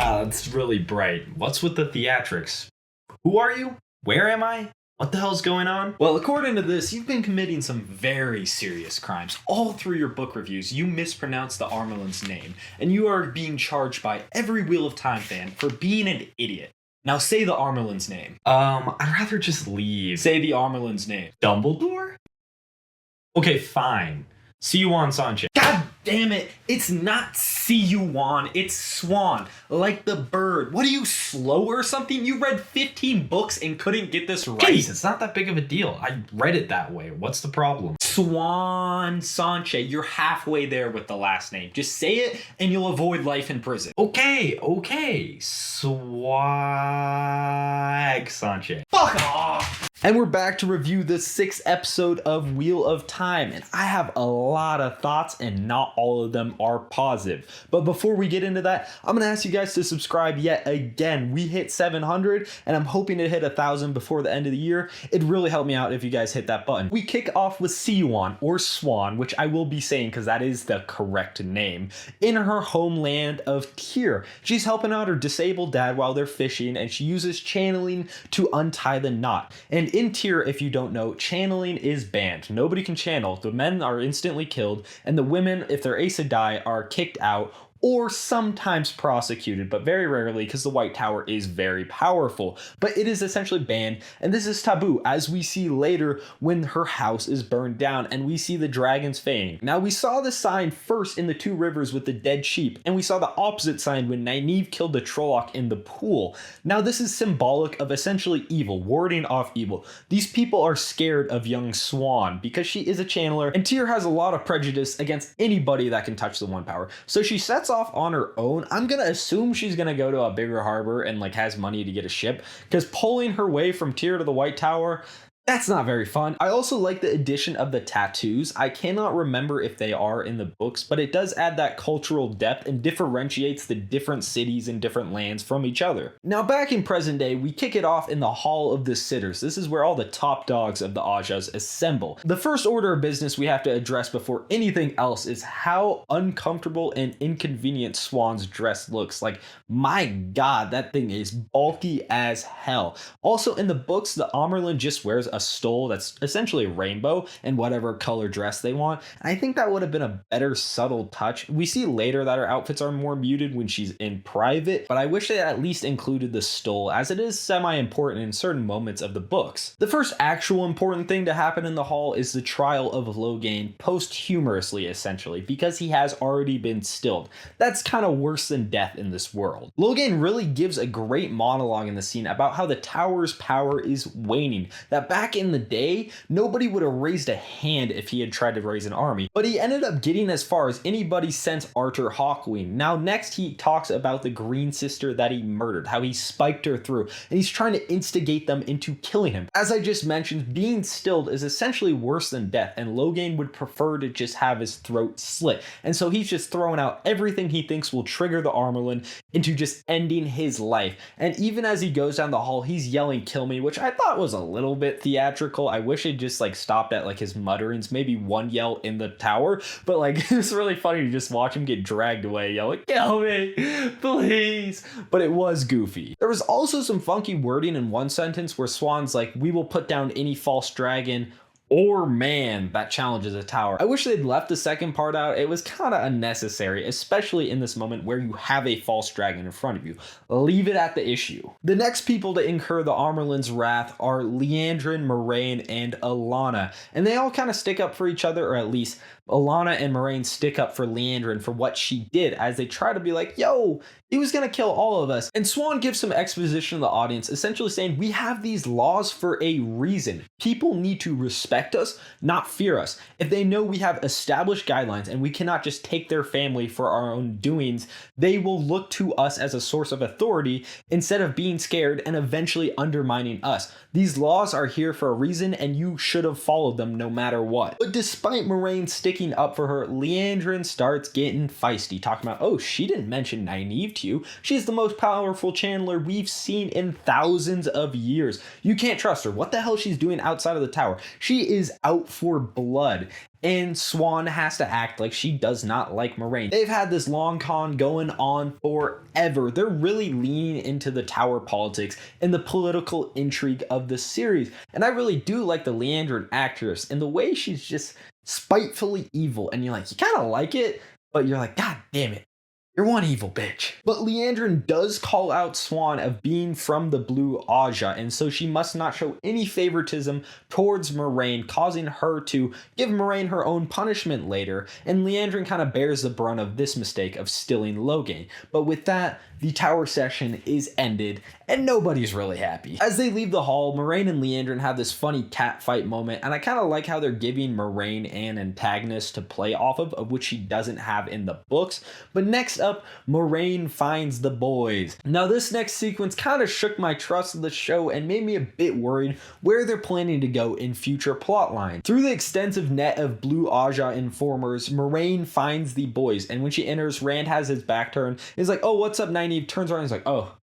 Ah, it's really bright. What's with the theatrics? Who are you? Where am I? What the hell's going on? Well, according to this, you've been committing some very serious crimes. All through your book reviews, you mispronounced the Amyrlin's name, and you are being charged by every Wheel of Time fan for being an idiot. Now say the Amyrlin's name. I'd rather just leave. Say the Amyrlin's name. Dumbledore? Okay, fine. Siuan Sanche. God damn it! It's not Siuan, it's Swan, like the bird. What are you, slow or something? You read 15 books and couldn't get this right. Jeez, it's not that big of a deal. I read it that way. What's the problem? Siuan Sanche. You're halfway there with the last name. Just say it and you'll avoid life in prison. Okay. Swag Sanche. Fuck off! And we're back to review the 6th episode of Wheel of Time, and I have a lot of thoughts and not all of them are positive. But before we get into that, I'm going to ask you guys to subscribe yet again. We hit 700 and I'm hoping to hit 1,000 before the end of the year. It'd really help me out if you guys hit that button. We kick off with Siuan, or Swan, which I will be saying because that is the correct name, in her homeland of Tyr. She's helping out her disabled dad while they're fishing, and she uses channeling to untie the knot. And in Tyr, if you don't know, channeling is banned. Nobody can channel. The men are instantly killed, and the women, if they're Aes Sedai, are kicked out or sometimes prosecuted, but very rarely because the White Tower is very powerful. But it is essentially banned, and this is taboo, as we see later when her house is burned down and we see the dragons fading. Now, we saw this sign first in the 2 rivers with the dead sheep, and we saw the opposite sign when Nynaeve killed the Trolloc in the pool. Now, this is symbolic of essentially evil, warding off evil. These people are scared of young Swan because she is a channeler, and Tyr has a lot of prejudice against anybody that can touch the One Power. So she sets off on her own. I'm gonna assume she's gonna go to a bigger harbor and like has money to get a ship, because pulling her way from Tyr to the White Tower, that's not very fun. I also like the addition of the tattoos. I cannot remember if they are in the books, but it does add that cultural depth and differentiates the different cities and different lands from each other. Now, back in present day, we kick it off in the Hall of the Sitters. This is where all the top dogs of the Ajas assemble. The first order of business we have to address before anything else is how uncomfortable and inconvenient Swan's dress looks. Like, my god, that thing is bulky as hell. Also, in the books, the Amyrlin just wears a stole that's essentially a rainbow and whatever color dress they want. And I think that would have been a better subtle touch. We see later that her outfits are more muted when she's in private, but I wish they at least included the stole, as it is semi-important in certain moments of the books. The first actual important thing to happen in the hall is the trial of Logain, posthumously essentially, because he has already been stilled. That's kind of worse than death in this world. Logain really gives a great monologue in the scene about how the tower's power is waning, that back in the day, nobody would have raised a hand if he had tried to raise an army, but he ended up getting as far as anybody since Arthur Hawkwing. Now, next he talks about the Green Sister that he murdered, how he spiked her through, and he's trying to instigate them into killing him. As I just mentioned, being stilled is essentially worse than death, and Logain would prefer to just have his throat slit, and so he's just throwing out everything he thinks will trigger the Amyrlin into just ending his life. And even as he goes down the hall, he's yelling, "Kill me," which I thought was a little bit theatrical. I wish it just like stopped at like his mutterings, maybe one yell in the tower, but like it's really funny to just watch him get dragged away yelling, "Kill me, please." But it was goofy. There was also some funky wording in one sentence where Swan's like, "We will put down any false dragon or man that challenges a tower." I wish they'd left the second part out. It was kind of unnecessary, especially in this moment where you have a false dragon in front of you. Leave it at the issue. The next people to incur the Amyrlin's wrath are Liandrin, Moiraine, and Alanna, and they all kind of stick up for each other, or at least Alanna and Moiraine stick up for Liandrin for what she did, as they try to be like, "Yo, he was gonna kill all of us." And Swan gives some exposition to the audience, essentially saying, we have these laws for a reason. People need to respect us, not fear us. If they know we have established guidelines and we cannot just take their family for our own doings, they will look to us as a source of authority instead of being scared and eventually undermining us. These laws are here for a reason, and you should have followed them no matter what. But despite Moiraine sticking up for her, Liandrin starts getting feisty, talking about, "Oh, she didn't mention Nynaeve to you. She's the most powerful channeler we've seen in thousands of years. You can't trust her. What the hell she's doing outside of the tower? She is out for blood. And Siuan has to act like she does not like Moiraine. They've had this long con going on forever. They're really leaning into the tower politics and the political intrigue of the series. And I really do like the Liandrin actress and the way she's just spitefully evil. And you're like, you kind of like it, but you're like, God damn it. You're one evil bitch. But Liandrin does call out Siuan of being from the Blue Aja, and so she must not show any favoritism towards Moiraine, causing her to give Moiraine her own punishment later, and Liandrin kind of bears the brunt of this mistake of stilling Logain. But with that, the tower session is ended, and nobody's really happy. As they leave the hall, Moiraine and Liandrin have this funny catfight moment, and I kind of like how they're giving Moiraine an antagonist to play off of which she doesn't have in the books. But next up, Moiraine finds the boys. Now this next sequence kind of shook my trust in the show and made me a bit worried where they're planning to go in future plot lines. Through the extensive net of Blue Aja informers, Moiraine finds the boys, and when she enters, Rand has his back turned. He's like, oh, what's up, Nynaeve? Turns around and he's like, oh,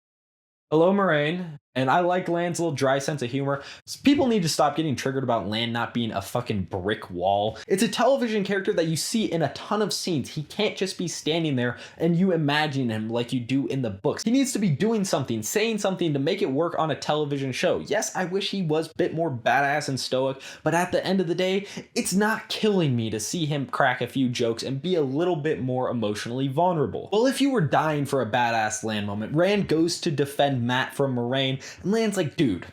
hello, Moiraine. And I like Lan's little dry sense of humor. People need to stop getting triggered about Lan not being a fucking brick wall. It's a television character that you see in a ton of scenes. He can't just be standing there and you imagine him like you do in the books. He needs to be doing something, saying something to make it work on a television show. Yes, I wish he was a bit more badass and stoic, but at the end of the day, it's not killing me to see him crack a few jokes and be a little bit more emotionally vulnerable. Well, if you were dying for a badass Lan moment, Rand goes to defend Mat from Moiraine, and Lan's like, dude,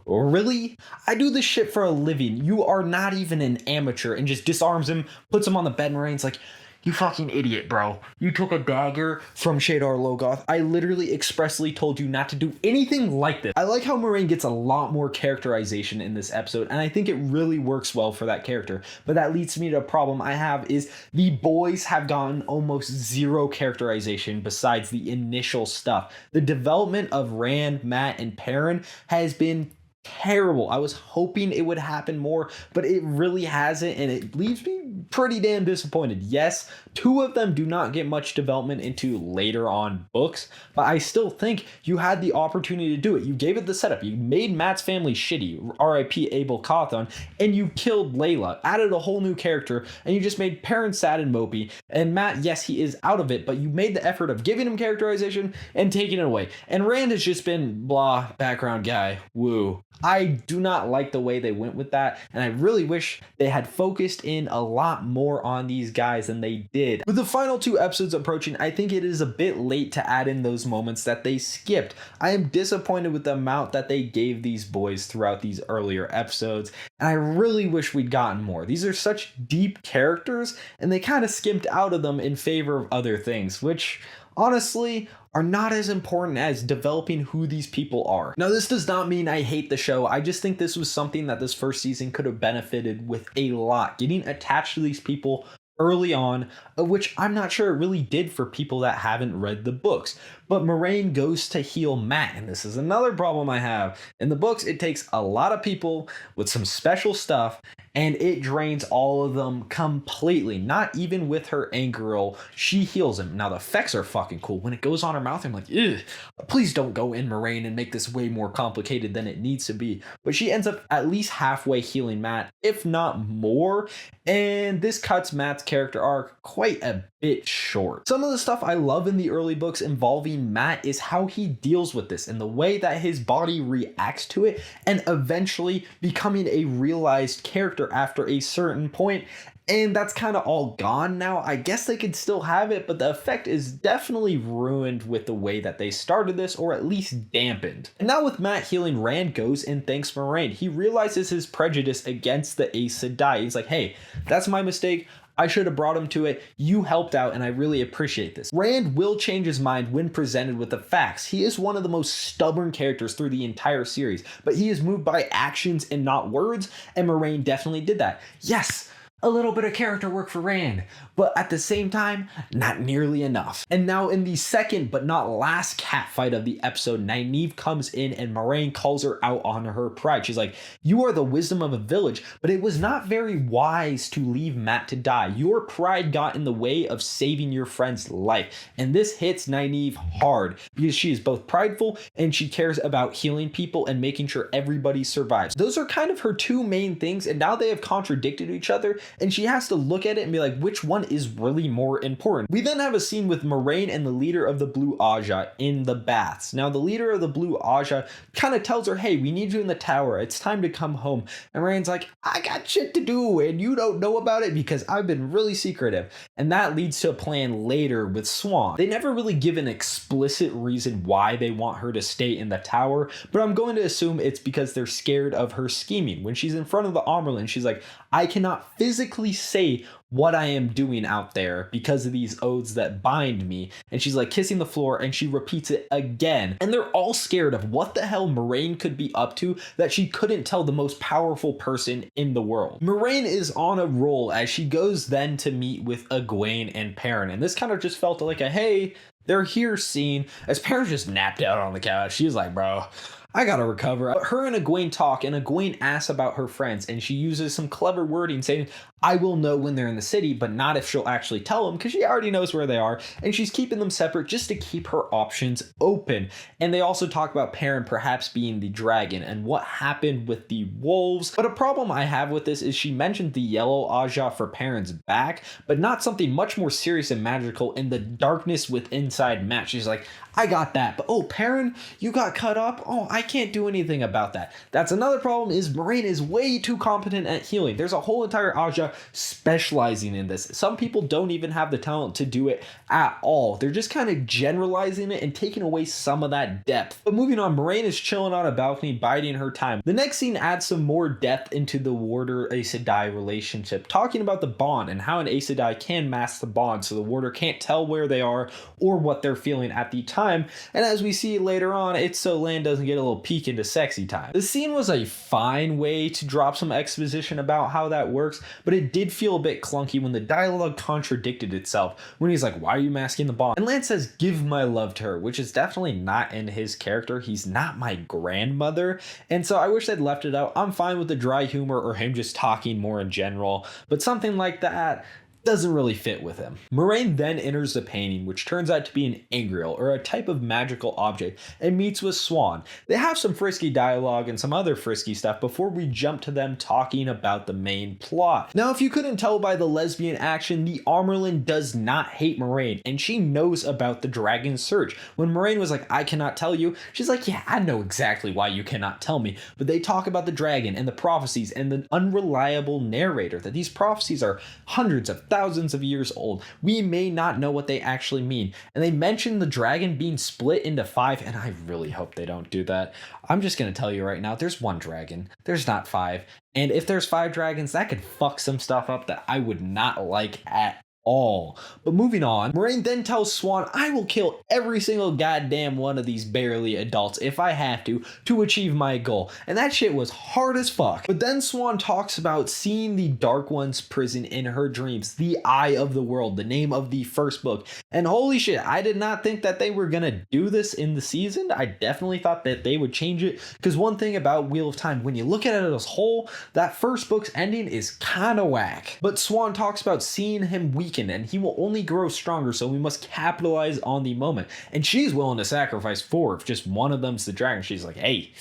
really? I do this shit for a living. You are not even an amateur, and just disarms him, puts him on the bed, and Moraine's like, you fucking idiot, bro. You took a dagger from Shadar Logoth. I literally expressly told you not to do anything like this. I like how Moiraine gets a lot more characterization in this episode, and I think it really works well for that character. But that leads me to a problem I have is the boys have gotten almost zero characterization besides the initial stuff. The development of Rand, Mat, and Perrin has been terrible. I was hoping it would happen more, but it really hasn't, and it leaves me pretty damn disappointed. Yes, two of them do not get much development into later on books, but I still think you had the opportunity to do it. You gave it the setup. You made Matt's family shitty, R.I.P. Abel Cawthon, and you killed Layla, added a whole new character, and you just made Perrin sad and mopey. And Mat, yes, he is out of it, but you made the effort of giving him characterization and taking it away. And Rand has just been blah, background guy, woo. I do not like the way they went with that, and I really wish they had focused in a lot more on these guys than they did. With the final two episodes approaching, I think it is a bit late to add in those moments that they skipped. I am disappointed with the amount that they gave these boys throughout these earlier episodes, and I really wish we'd gotten more. These are such deep characters, and they kind of skimped out of them in favor of other things, which honestly are not as important as developing who these people are. Now, this does not mean I hate the show. I just think this was something that this first season could have benefited with a lot. Getting attached to these people early on, which I'm not sure it really did for people that haven't read the books. But Moiraine goes to heal Mat, and this is another problem I have. In the books, it takes a lot of people with some special stuff, and it drains all of them completely. Not even with her anger roll, she heals him. Now, the effects are fucking cool. When it goes on her mouth, I'm like, ugh, please don't go in, Moiraine, and make this way more complicated than it needs to be. But she ends up at least halfway healing Mat, if not more, and this cuts Mat's character arc quite a bit short. Some of the stuff I love in the early books involving Mat is how he deals with this and the way that his body reacts to it, and eventually becoming a realized character after a certain point. And that's kind of all gone now. I guess they could still have it, but the effect is definitely ruined with the way that they started this, or at least dampened. And now with Mat healing, Rand goes and thanks Moiraine. He realizes his prejudice against the Aes Sedai. He's like, hey, that's my mistake. I should have brought him to it. You helped out, and I really appreciate this. Rand will change his mind when presented with the facts. He is one of the most stubborn characters through the entire series, but he is moved by actions and not words, and Moiraine definitely did that. Yes, a little bit of character work for Rand, but at the same time, not nearly enough. And now in the second but not last catfight of the episode, Nynaeve comes in and Moiraine calls her out on her pride. She's like, you are the wisdom of a village, but it was not very wise to leave Mat to die. Your pride got in the way of saving your friend's life. And this hits Nynaeve hard because she is both prideful and she cares about healing people and making sure everybody survives. Those are kind of her two main things, and now they have contradicted each other, and she has to look at it and be like, which one is really more important? We then have a scene with Moiraine and the leader of the Blue Aja in the baths. Now the leader of the Blue Aja kind of tells her, hey, we need you in the tower. It's time to come home. And Moiraine's like, I got shit to do and you don't know about it because I've been really secretive. And that leads to a plan later with Siuan. They never really give an explicit reason why they want her to stay in the tower, but I'm going to assume it's because they're scared of her scheming. When she's in front of the Amyrlin, she's like, I cannot physically say what I am doing out there because of these oaths that bind me. And she's like kissing the floor and she repeats it again. And they're all scared of what the hell Moiraine could be up to that she couldn't tell the most powerful person in the world. Moiraine is on a roll as she goes then to meet with Egwene and Perrin. And this kind of just felt like a, hey, they're here scene, as Perrin just napped out on the couch. She's like, bro, I gotta recover. Her and Egwene talk, and Egwene asks about her friends, and she uses some clever wording saying, I will know when they're in the city, but not if she'll actually tell them, because she already knows where they are, and she's keeping them separate just to keep her options open. And they also talk about Perrin perhaps being the dragon, and what happened with the wolves. But a problem I have with this is she mentioned the yellow Aja for Perrin's back, but not something much more serious and magical in the darkness with inside Mat. She's like, I got that, but oh, Perrin, you got cut up? Oh, I can't do anything about that. That's another problem, is Moiraine is way too competent at healing. There's a whole entire Aja specializing in this. Some people don't even have the talent to do it at all. They're just kind of generalizing it and taking away some of that depth. But moving on, Moiraine is chilling on a balcony, biding her time. The next scene adds some more depth into the warder Aes Sedai relationship, talking about the bond and how an Aes Sedai can mask the bond so the warder can't tell where they are or what they're feeling at the time. And as we see later on, it's so Lan doesn't get a little peek into sexy time. The scene was a fine way to drop some exposition about how that works, but it did feel a bit clunky when the dialogue contradicted itself when he's like, why are you masking the bond? And Lan says, give my love to her, which is definitely not in his character. He's not my grandmother. And so I wish they'd left it out. I'm fine with the dry humor or him just talking more in general, but something like that doesn't really fit with him. Moiraine then enters the painting, which turns out to be an Angreal, or a type of magical object, and meets with Siuan. They have some frisky dialogue and some other frisky stuff before we jump to them talking about the main plot. Now, if you couldn't tell by the lesbian action, the Amyrlin does not hate Moiraine, and she knows about the dragon search. When Moiraine was like, I cannot tell you, she's like, yeah, I know exactly why you cannot tell me. But they talk about the dragon and the prophecies and the unreliable narrator, that these prophecies are hundreds of thousands of years old. We may not know what they actually mean. And they mention the dragon being split into 5, and I really hope they don't do that. I'm just going to tell you right now, there's one dragon. There's not 5. And if there's 5 dragons, that could fuck some stuff up that I would not like at all. But moving on, Moiraine then tells Siuan, I will kill every single goddamn one of these barely adults if I have to achieve my goal. And that shit was hard as fuck. But then Siuan talks about seeing the Dark One's prison in her dreams, the Eye of the World, the name of the first book. And holy shit, I did not think that they were gonna do this in the season. I definitely thought that they would change it, because one thing about Wheel of Time, when you look at it as a whole, that first book's ending is kind of whack. But Siuan talks about seeing him weaken, and he will only grow stronger, so we must capitalize on the moment. And she's willing to sacrifice 4 if just one of them's the dragon. She's like, hey,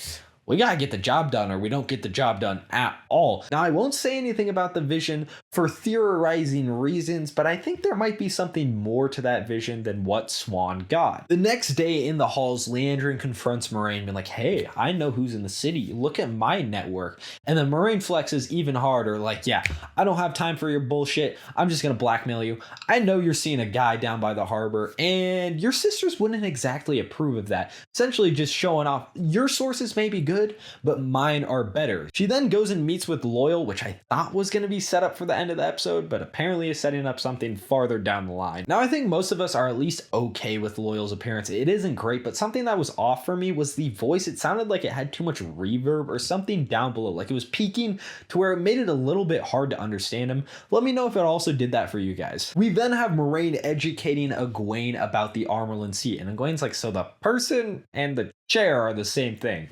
we gotta get the job done or we don't get the job done at all. Now, I won't say anything about the vision for theorizing reasons, but I think there might be something more to that vision than what Siuan got. The next day in the halls, Liandrin confronts Moiraine, being like, hey, I know who's in the city. Look at my network. And then Moiraine flexes even harder, like, yeah, I don't have time for your bullshit. I'm just gonna blackmail you. I know you're seeing a guy down by the harbor, and your sisters wouldn't exactly approve of that. Essentially just showing off your sources may be good, good, but mine are better. She then goes and meets with Loyal, which I thought was going to be set up for the end of the episode, but apparently is setting up something farther down the line. Now, I think most of us are at least okay with Loyal's appearance. It isn't great, but something that was off for me was the voice. It sounded like it had too much reverb or something down below, like it was peaking to where it made it a little bit hard to understand him. Let me know if it also did that for you guys. We then have Moiraine educating Egwene about the Amyrlin seat, and Egwene's like, so the person and the chair are the same thing.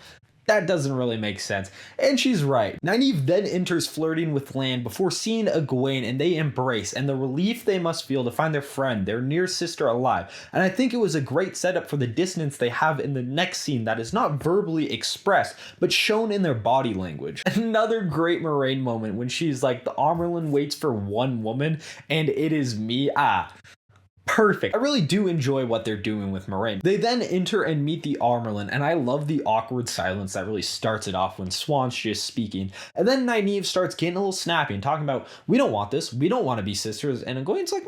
That doesn't really make sense. And she's right. Nynaeve then enters flirting with Lan before seeing Egwene, and they embrace, and the relief they must feel to find their friend, their near sister, alive. And I think it was a great setup for the dissonance they have in the next scene that is not verbally expressed, but shown in their body language. Another great Moiraine moment when she's like, the Amyrlin waits for one woman, and it is me. Perfect. I really do enjoy what they're doing with Moiraine. They then enter and meet the Amyrlin, and I love the awkward silence that really starts it off when Siuan's just speaking. And then Nynaeve starts getting a little snappy and talking about, we don't want this, we don't want to be sisters. And Egwene's like,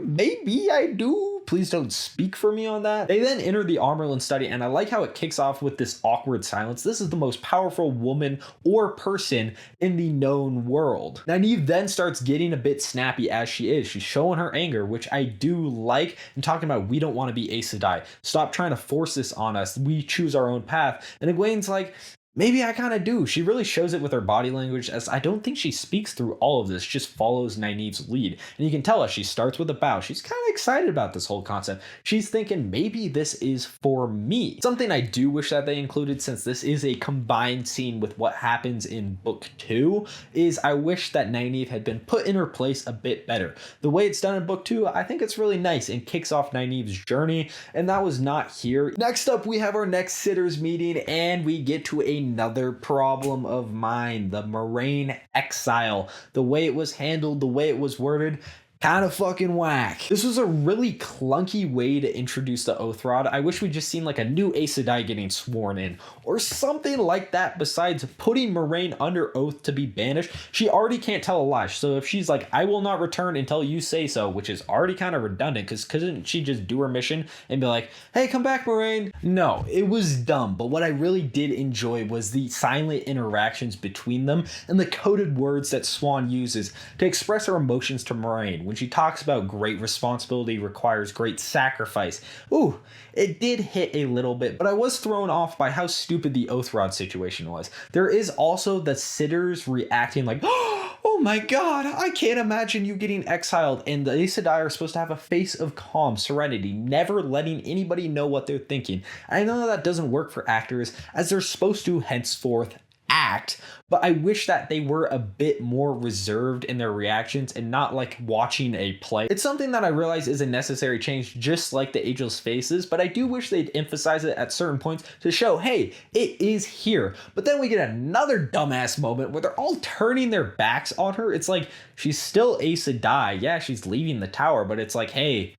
maybe I do. Please don't speak for me on that. They then enter the Amyrlin study, and I like how it kicks off with this awkward silence. This is the most powerful woman or person in the known world. Nynaeve then starts getting a bit snappy as she is. She's showing her anger, which I do like, and talking about, we don't want to be Aes Sedai. Stop trying to force this on us. We choose our own path. And Egwene's like, maybe I kind of do. She really shows it with her body language, as I don't think she speaks through all of this, just follows Nynaeve's lead. And you can tell us she starts with a bow. She's kind of excited about this whole concept. She's thinking, maybe this is for me. Something I do wish that they included, since this is a combined scene with what happens in book 2, is I wish that Nynaeve had been put in her place a bit better. The way it's done in book 2, I think it's really nice and kicks off Nynaeve's journey, and that was not here. Next up, we have our next sitters meeting, and we get to another problem of mine, the Moiraine exile. The way it was handled, the way it was worded, kind of fucking whack. This was a really clunky way to introduce the Oath Rod. I wish we'd just seen like a new Aes Sedai getting sworn in or something like that, besides putting Moiraine under oath to be banished. She already can't tell a lie. So if she's like, I will not return until you say so, which is already kind of redundant, because couldn't she just do her mission and be like, hey, come back, Moiraine? No, it was dumb. But what I really did enjoy was the silent interactions between them and the coded words that Siuan uses to express her emotions to Moiraine. When she talks about great responsibility requires great sacrifice. Ooh, it did hit a little bit, but I was thrown off by how stupid the Oath Rod situation was. There is also the sitters reacting like, oh my god, I can't imagine you getting exiled. And the Aes Sedai are supposed to have a face of calm serenity, never letting anybody know what they're thinking. I know that doesn't work for actors, as they're supposed to henceforth act, but I wish that they were a bit more reserved in their reactions and not like watching a play. It's something that I realize is a necessary change, just like the Ageless Faces, but I do wish they'd emphasize it at certain points to show, hey, it is here. But then we get another dumbass moment where they're all turning their backs on her. It's like, she's still Aes Sedai. Yeah, she's leaving the tower, but it's like, hey,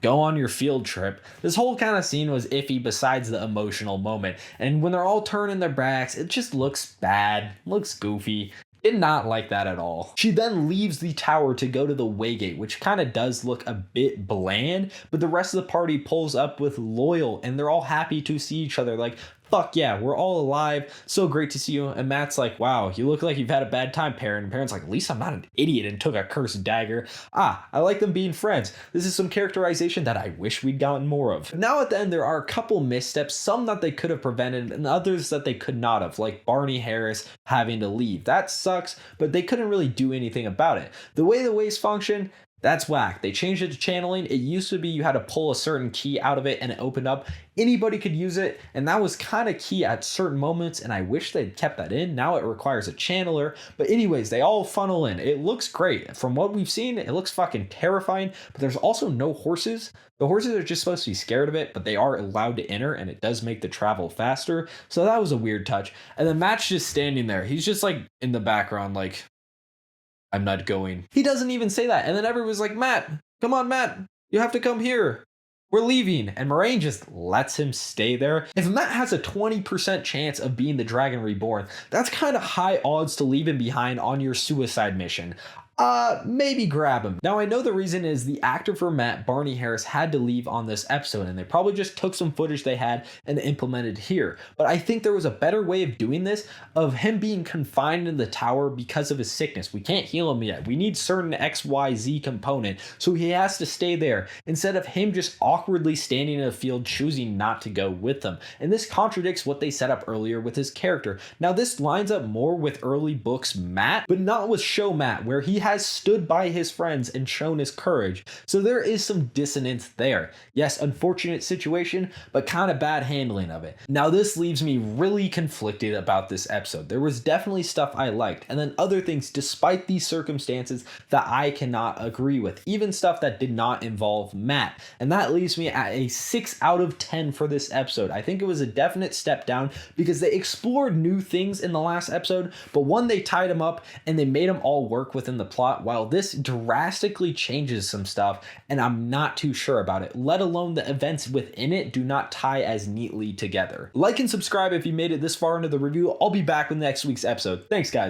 go on your field trip. This whole kind of scene was iffy besides the emotional moment. And when they're all turning their backs, it just looks bad, looks goofy. Did not like that at all. She then leaves the tower to go to the Waygate, which kind of does look a bit bland, but the rest of the party pulls up with Loyal, and they're all happy to see each other. Like, fuck yeah, we're all alive. So great to see you. And Matt's like, wow, you look like you've had a bad time, Perrin. And Perrin's like, at least I'm not an idiot and took a cursed dagger. I like them being friends. This is some characterization that I wish we'd gotten more of. Now at the end, there are a couple missteps, some that they could have prevented and others that they could not have, like Barney Harris having to leave. That sucks, but they couldn't really do anything about it. The way the ways function, that's whack. They changed it to channeling. It used to be you had to pull a certain key out of it and it opened up. Anybody could use it, and that was kind of key at certain moments, and I wish they'd kept that in. Now it requires a channeler. But anyways, they all funnel in. It looks great. From what we've seen, it looks fucking terrifying, but there's also no horses. The horses are just supposed to be scared of it, but they are allowed to enter, and it does make the travel faster. So that was a weird touch. And then Matt's just standing there. He's just like in the background, like, I'm not going. He doesn't even say that. And then everyone's like, Matt, come on, Matt, you have to come here. We're leaving. And Moiraine just lets him stay there. If Matt has a 20% chance of being the Dragon Reborn, that's kind of high odds to leave him behind on your suicide mission. maybe grab him. Now I know the reason is the actor for Matt, Barney Harris, had to leave on this episode, and they probably just took some footage they had and implemented here. But I think there was a better way of doing this, of him being confined in the tower because of his sickness. We can't heal him yet. We need certain XYZ component, so he has to stay there, instead of him just awkwardly standing in a field choosing not to go with them. And this contradicts what they set up earlier with his character. Now this lines up more with early books Matt, but not with show Matt, where he has stood by his friends and shown his courage. So there is some dissonance there. Yes, unfortunate situation, but kind of bad handling of it. Now this leaves me really conflicted about this episode. There was definitely stuff I liked, and then other things despite these circumstances that I cannot agree with, even stuff that did not involve Matt. And that leaves me at a 6 out of 10 for this episode. I think it was a definite step down because they explored new things in the last episode, but one, they tied them up and they made them all work within the plot, while this drastically changes some stuff and I'm not too sure about it, let alone the events within it do not tie as neatly together. Like and subscribe if you made it this far into the review. I'll be back with next week's episode. Thanks guys.